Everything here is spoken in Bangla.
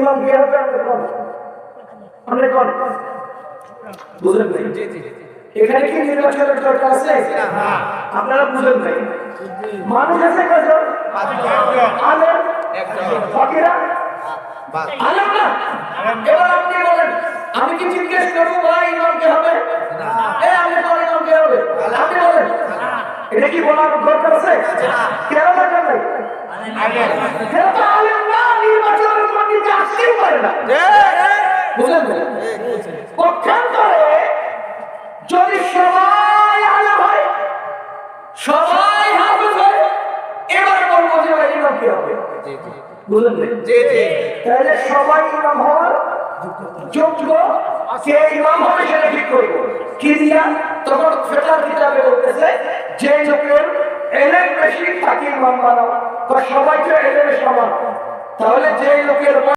ইমাম কে হবে আপনি কোন বুঝলেন নাই? এখানে কি নির্বাচনের দরকার আছে? আপনারা বুঝেন নাই। মানুষ আছে কয়জন? আলেম ফকিরা আলেম না। এবার আপনি বলেন, আমি কি জিজ্ঞেস করবো ভাই ইমাম কে হবে? আমি কোন ইমাম কে হবে? আপনি বলেন, এটা কি বলার দরকার আছে? কেন দরকার নাই? কেন তো আলেম না, নির্বাচনের কমিটি আসতেই পারে না। বুঝলেন না? পক্ষান্তরে যদি সবাই আলেম হয়, সবাই হাফেজ হয়, এবার বলবো যে ভাই ইমাম কি হবে? বুঝলেন না? তাহলে সবাই ইমাম হওয়ার যোগ্য, কে ইমাম হবে সেটা ঠিক করবো কি দিয়া? তখন ফেতার কিতাবে বলতেছে যে লোকের এলেম বেশি তাকে ইমাম বানাও, সবাই তো এলেমে সমান। তাহলে যে লোকের